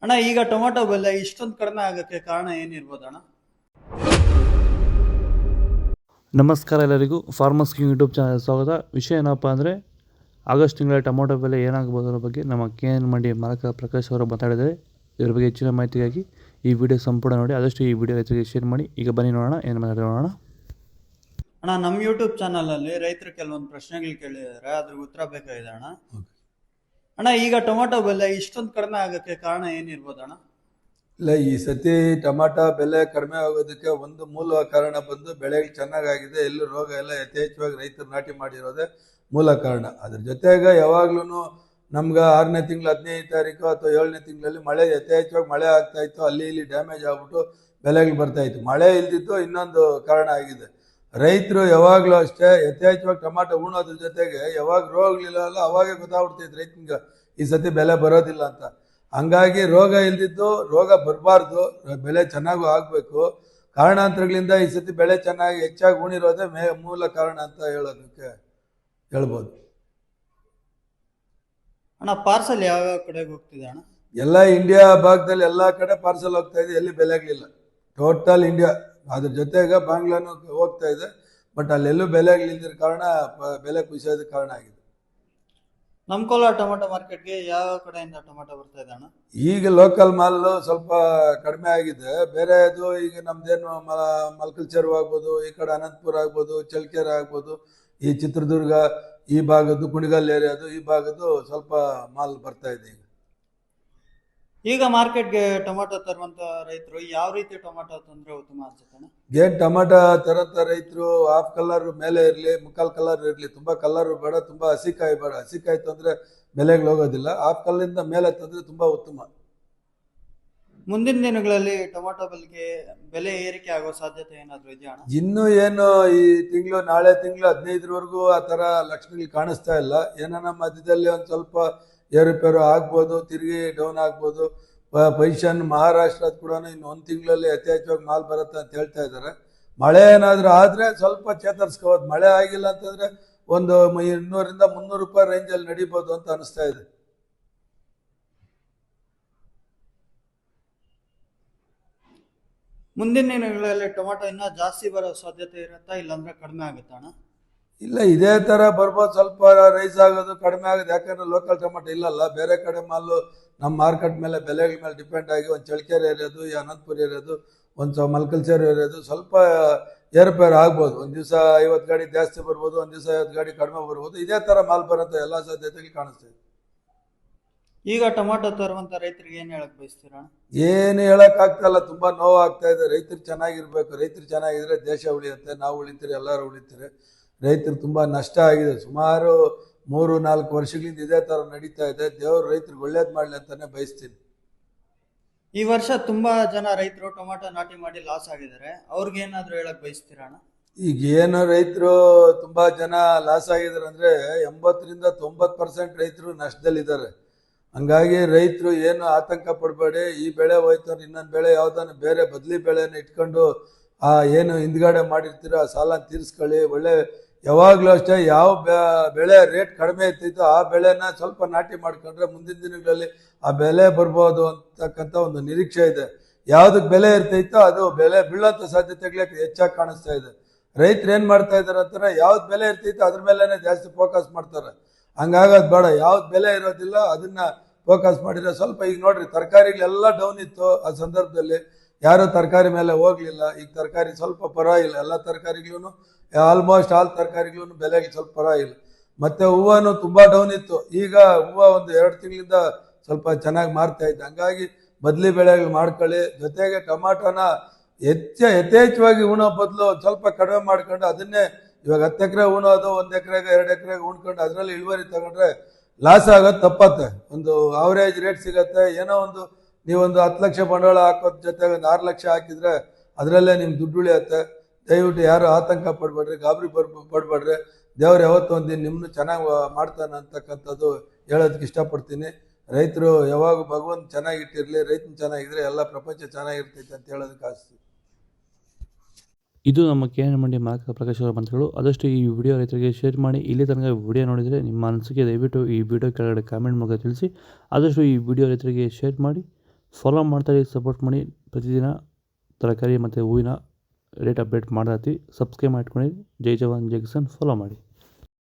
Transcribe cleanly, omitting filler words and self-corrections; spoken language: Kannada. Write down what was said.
ಅಣ್ಣ, ಈಗ ಟೊಮೆಟೊ ಬೆಲೆ ಇಷ್ಟೊಂದು ಕಡಿಮೆ ಆಗಕ್ಕೆ ಕಾರಣ ಏನಿರ್ಬೋದು ಅಣ್ಣ? ನಮಸ್ಕಾರ ಎಲ್ಲರಿಗೂ ಫಾರ್ಮರ್ಸ್ ಕಿಂಗ್ ಯೂಟ್ಯೂಬ್ ಚಾನಲ್ ಸ್ವಾಗತ. ವಿಷಯ ಏನಪ್ಪ ಅಂದರೆ ಆಗಸ್ಟ್ ತಿಂಗಳ ಟೊಮೊಟೊ ಬೆಲೆ ಏನಾಗಬಹುದು ಅನ್ನೋ ಬಗ್ಗೆ ನಮ್ಮ KN ಮಂಡಿ ಮಾಲಕ ಪ್ರಕಾಶ್ ಅವರು ಮಾತಾಡಿದ್ದಾರೆ. ಇದ್ರ ಬಗ್ಗೆ ಹೆಚ್ಚಿನ ಮಾಹಿತಿಗಾಗಿ ಈ ವಿಡಿಯೋ ಸಂಪೂರ್ಣ ನೋಡಿ, ಆದಷ್ಟು ಈ ವಿಡಿಯೋ ರೈತರಿಗೆ ಶೇರ್ ಮಾಡಿ. ಈಗ ಬನ್ನಿ ನೋಡೋಣ ಏನು ಮಾತಾಡೋಣ. ಅಣ್ಣ, ನಮ್ಮ ಯೂಟ್ಯೂಬ್ ಚಾನಲಲ್ಲಿ ರೈತರು ಕೆಲವೊಂದು ಪ್ರಶ್ನೆಗಳು ಕೇಳಿದ್ದಾರೆ, ಅದ್ರ ಉತ್ತರ ಬೇಕಾಗಿದೆ ಅಣ್ಣ. ಅಣ್ಣ, ಈಗ ಟೊಮೆಟೊ ಬೆಲೆ ಇಷ್ಟೊಂದು ಕಡಿಮೆ ಆಗಕ್ಕೆ ಕಾರಣ ಏನಿರ್ಬೋದು ಅಣ್ಣ? ಇಲ್ಲ, ಈ ಸತಿ ಟೊಮಾಟೊ ಬೆಲೆ ಕಡಿಮೆ ಆಗೋದಕ್ಕೆ ಒಂದು ಮೂಲ ಕಾರಣ ಬಂದು ಬೆಳೆಗಳು ಚೆನ್ನಾಗಾಗಿದೆ, ಎಲ್ಲೂ ರೋಗ ಎಲ್ಲ ಯಥೇಚ್ಛವಾಗಿ ರೈತರು ನಾಟಿ ಮಾಡಿರೋದೇ ಮೂಲ ಕಾರಣ. ಅದ್ರ ಜೊತೆಗೆ ಯಾವಾಗ್ಲೂ ನಮ್ಗೆ 6ನೇ ತಿಂಗಳು 15ನೇ ತಾರೀಕು ಅಥವಾ 7ನೇ ತಿಂಗಳಲ್ಲಿ ಮಳೆ ಯಥೇಚ್ಛವಾಗಿ ಮಳೆ ಆಗ್ತಾ ಇತ್ತು, ಅಲ್ಲಿ ಇಲ್ಲಿ ಡ್ಯಾಮೇಜ್ ಆಗ್ಬಿಟ್ಟು ಬೆಲೆಗಳು ಬರ್ತಾ ಇತ್ತು. ಮಳೆ ಇಲ್ದಿತ್ತು ಇನ್ನೊಂದು ಕಾರಣ ಆಗಿದೆ. ರೈತರು ಯಾವಾಗಲೂ ಅಷ್ಟೇ ಯಥೇಚ್ಛವಾಗಿ ಟೊಮಾಟೊ ಉಣೋದ್ರ ಜೊತೆಗೆ ಯಾವಾಗ ರೋಗಗಳಿಲ್ಲ ಅವಾಗೇ ಗೊತ್ತಾಗ್ಬಿಡ್ತೈತೆ ರೈತನಿಗೆ ಈ ಸತಿ ಬೆಲೆ ಬರೋದಿಲ್ಲ ಅಂತ. ಹಂಗಾಗಿ ರೋಗ ಇಲ್ದಿದ್ದು, ರೋಗ ಬರಬಾರ್ದು, ಬೆಳೆ ಚೆನ್ನಾಗೂ ಆಗಬೇಕು. ಕಾರಣಾಂತರಗಳಿಂದ ಈ ಸತಿ ಬೆಳೆ ಹೆಚ್ಚಾಗಿ ಉಣಿರೋದೇ ಮೂಲ ಕಾರಣ ಅಂತ ಹೇಳ್ಬೋದು. ಅಣ್ಣ, ಪಾರ್ಸಲ್ ಯಾವ್ಯಾವ ಕಡೆಗೆ ಹೋಗ್ತಿದೆ ಅಣ್ಣ? ಎಲ್ಲ ಇಂಡಿಯಾ ಭಾಗದಲ್ಲಿ ಎಲ್ಲ ಕಡೆ ಪಾರ್ಸಲ್ ಹೋಗ್ತಾ ಇದೆ, ಎಲ್ಲಿ ಬೆಲೆಗಳಿಲ್ಲ. ಟೋಟಲ್ ಇಂಡಿಯಾ, ಅದ್ರ ಜೊತೆಗೆ ಬಾಂಗ್ಲಾನು ಹೋಗ್ತಾ ಇದೆ, ಬಟ್ ಅಲ್ಲೆಲ್ಲೂ ಬೆಲೆಗಳಿಲ್ದಿರ ಕಾರಣ ಬೆಲೆ ಕುಸಿಯೋದಕ್ಕೆ ಕಾರಣ ಆಗಿದೆ. ನಮ್ಮ ಕೋಲಾರ ಟೊಮೆಟೊ ಮಾರ್ಕೆಟ್ಗೆ ಯಾವ ಕಡೆಯಿಂದ ಟೊಮೆಟೊ ಬರ್ತಾ ಇದೆ ಅಣ್ಣ? ಈಗ ಲೋಕಲ್ ಮಾಲ್ ಸ್ವಲ್ಪ ಕಡಿಮೆ ಆಗಿದೆ. ಬೇರೆದು ಈಗ ನಮ್ದೇನು ಮಲ್ಕಲ್ಚರ್ ಆಗ್ಬೋದು, ಈ ಕಡೆ ಅನಂತಪುರ ಆಗ್ಬೋದು, ಚಳ್ಳಕೆರೆ ಆಗ್ಬೋದು, ಈ ಚಿತ್ರದುರ್ಗ ಈ ಭಾಗದ್ದು, ಕುಣಿಗಲ್ ಏರಿಯಾದು ಈ ಭಾಗದ್ದು ಸ್ವಲ್ಪ ಮಾಲ್ ಬರ್ತಾ ಇದೆ. ಈಗ ಮಾರ್ಕೆಟ್ಗೆ ಟೊಮೆಟೊ ತರುವಂತ ರೈತರು ಯಾವ ರೀತಿ ಟೊಮೆಟೊ ತಂದ್ರೆ ಉತ್ತಮ ಅನ್ಸುತ್ತೆ ಅಣ್ಣ? ಏನ್ ಟೊಮೆಟೊ ತರಂತ ರೈತರು ಹಾಫ್ ಕಲರ್ ಮೇಲೆ ಇರಲಿ, ಮುಕ್ಕಾಲ್ ಕಲರ್ ಇರಲಿ, ತುಂಬಾ ಕಲರ್ ಬೇಡ, ತುಂಬಾ ಹಸಿಕಾಯಿ ಬೇಡ. ಹಸಿಕಾಯಿ ತಂದ್ರೆ ಬೆಲೆಗಳು ಹೋಗೋದಿಲ್ಲ. ಹಾಫ್ ಕಲರಿಂದ ಮೇಲೆ ತಂದ್ರೆ ತುಂಬಾ ಉತ್ತಮ. ಮುಂದಿನ ದಿನಗಳಲ್ಲಿ ಟೊಮೆಟೊ ಬೆಲೆ ಏರಿಕೆ ಆಗೋ ಸಾಧ್ಯತೆ ಏನಾದ್ರು ಇದೆಯಾ ಅಣ್ಣ? ಇನ್ನು ಏನು ಈ ತಿಂಗಳು, ನಾಳೆ ತಿಂಗಳು 15ರವರೆಗೂ ಆ ತರ ಲಕ್ಷಣಗಳು ಕಾಣಿಸ್ತಾ ಇಲ್ಲ. ಏನಾನ ಮಧ್ಯದಲ್ಲಿ ಒಂದ್ ಸ್ವಲ್ಪ ಏರುಪೇರು ಆಗ್ಬೋದು, ತಿರುಗಿ ಡೌನ್ ಆಗ್ಬೋದು. ಪೊಸಿಷನ್ ಮಹಾರಾಷ್ಟ್ರದ ಕೂಡ ಇನ್ನು 1 ತಿಂಗಳಲ್ಲಿ ಯಥೇಚ್ಛವಾಗಿ ಮಾಲ್ ಬರುತ್ತೆ ಅಂತ ಹೇಳ್ತಾ ಇದ್ದಾರೆ. ಮಳೆ ಏನಾದ್ರೂ ಆದ್ರೆ ಸ್ವಲ್ಪ ಚೇತರಿಸ್ಕೋಬೋದು. ಮಳೆ ಆಗಿಲ್ಲ ಅಂತಂದ್ರೆ ಒಂದು 200ರಿಂದ 300 ರೂಪಾಯಿ ರೇಂಜಲ್ಲಿ ನಡೀಬೋದು ಅಂತ ಅನಿಸ್ತಾ ಇದೆ. ಮುಂದಿನ ದಿನಗಳಲ್ಲಿ ಟೊಮೆಟೊ ಇನ್ನೂ ಜಾಸ್ತಿ ಬರೋ ಸಾಧ್ಯತೆ ಇರುತ್ತಾ, ಇಲ್ಲಾಂದ್ರೆ ಕಡಿಮೆ ಆಗುತ್ತಾ ಅಣ್ಣ? ಇಲ್ಲ, ಇದೇ ತರ ಬರ್ಬೋದು. ಸ್ವಲ್ಪ ರೈಸ್ ಆಗೋದು, ಕಡಿಮೆ ಆಗೋದು. ಯಾಕಂದ್ರೆ ಲೋಕಲ್ ಟೊಮೆಟೊ ಇಲ್ಲಲ್ಲ, ಬೇರೆ ಕಡೆ ಮಾಲು ನಮ್ಮ ಮಾರ್ಕೆಟ್ ಮೇಲೆ ಬೆಲೆಗಳ ಮೇಲೆ ಡಿಪೆಂಡ್ ಆಗಿ ಒಂದು ಚಳ್ಳಕೆರೆ ಏರಿಯಾದು, ಈ ಅನಂತಪುರ ಏರಿಯಾದು, ಒಂದು ಮಲ್ಕಲ್ಚರ್ ಏರಿಯಾದು ಸ್ವಲ್ಪ ಏರುಪೇರು ಆಗ್ಬೋದು. ಒಂದು ದಿವಸ 50 ಗಾಡಿ ಜಾಸ್ತಿ ಬರ್ಬೋದು, ಒಂದು ದಿವಸ 50 ಗಾಡಿ ಕಡಿಮೆ ಬರ್ಬೋದು. ಇದೇ ತರ ಮಾಲ್ ಬರುತ್ತೆ ಎಲ್ಲ ಸಾಧ್ಯತೆಗಳು ಕಾಣಿಸ್ತಾ ಇದೆ. ಈಗ ಟೊಮೆಟೊ ತರುವಂತ ರೈತರಿಗೆ ಏನ್ ಹೇಳಕ್ ಬಯಸ್ತೀರಾ? ಏನು ಹೇಳಕ್ ಆಗ್ತಾ ಇಲ್ಲ, ತುಂಬಾ ನೋವು ಆಗ್ತಾ ಇದೆ. ರೈತರು ಚೆನ್ನಾಗಿರ್ಬೇಕು, ರೈತರು ಚೆನ್ನಾಗಿದ್ರೆ ದೇಶ ಉಳಿಯುತ್ತೆ, ನಾವು ಉಳಿತೀರಿ, ಎಲ್ಲರೂ ಉಳಿತೀರಿ. ರೈತರು ತುಂಬಾ ನಷ್ಟ ಆಗಿದೆ. ಸುಮಾರು 3-4 ವರ್ಷಗಳಿಂದ ಇದೇ ತರ ನಡೀತಾ ಇದೆ. ದೇವರು ರೈತರಿಗೆ ಒಳ್ಳೇದ್ ಮಾಡ್ಲಿ ಅಂತಾನೆ ಬಯಸ್ತೀನಿ. ಈ ವರ್ಷ ತುಂಬಾ ಜನ ರೈತರು ಟೊಮೆಟೊ ನಾಟಿ ಮಾಡಿ ಲಾಸ್ ಆಗಿದ್ದಾರೆ, ಅವ್ರಿಗೆ ಏನಾದ್ರು ಹೇಳಕ್ ಬಯಸ್ತೀರಾ ಅಣ್ಣ? ಈಗ ಏನು ರೈತರು ತುಂಬಾ ಜನ ಲಾಸ್ ಆಗಿದ್ದಾರೆ ಅಂದ್ರೆ 80ರಿಂದ 90% ರೈತರು ನಷ್ಟದಲ್ಲಿದ್ದಾರೆ. ಹಂಗಾಗಿ ರೈತರು ಏನು ಆತಂಕ ಪಡಬೇಡಿ. ಈ ಬೆಳೆ ಹೋಯ್ತು ಅಂದ್ರೆ ಇನ್ನೊಂದು ಬೆಳೆ ಯಾವ್ದಾನ ಬೇರೆ ಬದಲಿ ಬೆಳೆನ ಇಟ್ಕೊಂಡು ಏನು ಹಿಂದ್ಗಡೆ ಮಾಡಿರ್ತೀರೋ ಆ ಸಾಲ ತೀರಿಸ್ಕೊಳ್ಳಿ. ಒಳ್ಳೆ ಯಾವಾಗ್ಲೂ ಅಷ್ಟೇ ಯಾವ ಬೆಳೆ ರೇಟ್ ಕಡಿಮೆ ಇರ್ತಿತ್ತು ಆ ಬೆಳೆನ ಸ್ವಲ್ಪ ನಾಟಿ ಮಾಡ್ಕೊಂಡ್ರೆ ಮುಂದಿನ ದಿನಗಳಲ್ಲಿ ಆ ಬೆಲೆ ಬರ್ಬೋದು ಅಂತಕ್ಕಂಥ ಒಂದು ನಿರೀಕ್ಷೆ ಇದೆ. ಯಾವ್ದಕ್ ಬೆಲೆ ಇರ್ತೈತೋ ಅದು ಬೆಲೆ ಬೀಳೋಂಥ ಸಾಧ್ಯತೆಗಳೇ ಹೆಚ್ಚಾಗಿ ಕಾಣಿಸ್ತಾ ಇದೆ. ರೈತರು ಏನ್ ಮಾಡ್ತಾ ಇದಾರೆ ಅಂತಾರೆ, ಯಾವ್ದು ಬೆಲೆ ಇರ್ತೈತೋ ಅದ್ರ ಮೇಲೆನೆ ಜಾಸ್ತಿ ಫೋಕಸ್ ಮಾಡ್ತಾರೆ. ಹಂಗಾಗೋದು ಬೇಡ. ಯಾವ್ದು ಬೆಲೆ ಇರೋದಿಲ್ಲ ಅದನ್ನ ಫೋಕಸ್ ಮಾಡಿದ್ರೆ ಸ್ವಲ್ಪ. ಈಗ ನೋಡ್ರಿ, ತರಕಾರಿಗಳೆಲ್ಲ ಡೌನ್ ಇತ್ತು, ಆ ಸಂದರ್ಭದಲ್ಲಿ ಯಾರು ತರಕಾರಿ ಮೇಲೆ ಹೋಗ್ಲಿಲ್ಲ. ಈಗ ತರಕಾರಿ ಸ್ವಲ್ಪ ಪರವಾಗಿಲ್ಲ. ಎಲ್ಲ ತರಕಾರಿಗಳು, ಆಲ್ಮೋಸ್ಟ್ ಆಲ್ ತರಕಾರಿಗಳು ಬೆಲೆಗೆ ಸ್ವಲ್ಪ ಪರವಾಗಿಲ್ಲ. ಮತ್ತೆ ಹೂವನು ತುಂಬಾ ಡೌನ್ ಇತ್ತು. ಈಗ ಹೂವು ಒಂದು 2 ತಿಂಗಳಿಂದ ಸ್ವಲ್ಪ ಚೆನ್ನಾಗಿ ಮಾರ್ತಾ ಇದೆ. ಹಂಗಾಗಿ ಬದಲಿ ಬೆಳೆಗಳು ಮಾಡ್ಕೊಳ್ಳಿ. ಜೊತೆಗೆ ಟೊಮಾಟೋನ ಯಥೇಚ್ಛವಾಗಿ ಉಣೋ ಬದಲು ಸ್ವಲ್ಪ ಕಡಿಮೆ ಮಾಡ್ಕೊಂಡು ಅದನ್ನೇ ಇವಾಗ 10 ಎಕರೆ ಉಣೋದು, 1 ಎಕರೆಗೆ 2 ಎಕರೆಗೆ ಉಣ್ಕೊಂಡು ಅದರಲ್ಲಿ ಇಳುವರಿ ತಗೊಂಡ್ರೆ ಲಾಸ್ ಆಗೋದು ತಪ್ಪತ್ತೆ. ಒಂದು ಆವರೇಜ್ ರೇಟ್ ಸಿಗತ್ತೆ. ಏನೋ ಒಂದು ನೀವೊಂದು 10 ಲಕ್ಷ ಬಂಡವಾಳ ಹಾಕೋದ್ ಜೊತೆಗೆ ಒಂದು 6 ಲಕ್ಷ ಹಾಕಿದ್ರೆ ಅದರಲ್ಲೇ ನಿಮ್ಗೆ ದುಡ್ಡು ಉಳಿಯತ್ತೆ. ದಯವಿಟ್ಟು ಯಾರು ಆತಂಕ ಪಡ್ಬೇಡ್ರಿ, ಗಾಬರಿ ಪಡ್ಬೇಡ್ರಿ. ದೇವ್ರು ಯಾವತ್ತೂ ಒಂದಿನ ನಿಮ್ಮನ್ನು ಚೆನ್ನಾಗಿ ಮಾಡ್ತಾನೆ ಅಂತಕ್ಕಂಥದ್ದು ಹೇಳೋದಕ್ಕೆ ಇಷ್ಟಪಡ್ತೀನಿ. ರೈತರು ಯಾವಾಗ ಭಗವಂತ ಚೆನ್ನಾಗಿಟ್ಟಿರ್ಲಿ, ರೈತನ ಚೆನ್ನಾಗಿದ್ರೆ ಎಲ್ಲ ಪ್ರಪಂಚ ಚೆನ್ನಾಗಿರ್ತೈತೆ ಅಂತ ಹೇಳೋದಕ್ಕೆ ಆಸ್ತಿ. ಇದು ನಮ್ಮ KN ಮಂಡಿ ಮಾಲಕ ಪ್ರಕಾಶ್ ಅವರ ಮಂತ್ರಿಗಳು. ಆದಷ್ಟು ಈ ವಿಡಿಯೋ ರೈತರಿಗೆ ಶೇರ್ ಮಾಡಿ. ಇಲ್ಲಿ ತನಕ ವಿಡಿಯೋ ನೋಡಿದರೆ ನಿಮ್ಮ ಅನಿಸಿಕೆ ದಯವಿಟ್ಟು ಈ ವಿಡಿಯೋ ಕೆಳಗಡೆ ಕಾಮೆಂಟ್ ಮೂಲಕ ತಿಳಿಸಿ. ಆದಷ್ಟು ಈ ವಿಡಿಯೋ ರೈತರಿಗೆ ಶೇರ್ ಮಾಡಿ. ಫಾಲೋ ಮಾಡ್ತಾ ಸಪೋರ್ಟ್ ಮಾಡಿ. ಪ್ರತಿದಿನ ತರಕಾರಿ ಮತ್ತು ಹೂವಿನ ರೇಟ್ ಅಪ್ಡೇಟ್ ಮಾಡ್ತಾ ಸಬ್ಸ್ಕ್ರೈಬ್ ಮಾಡ್ಕೊಂಡು ಜೈ ಜವಾನ್ ಜೈ ಕಿಸಾನ್ ಫಾಲೋ ಮಾಡಿ.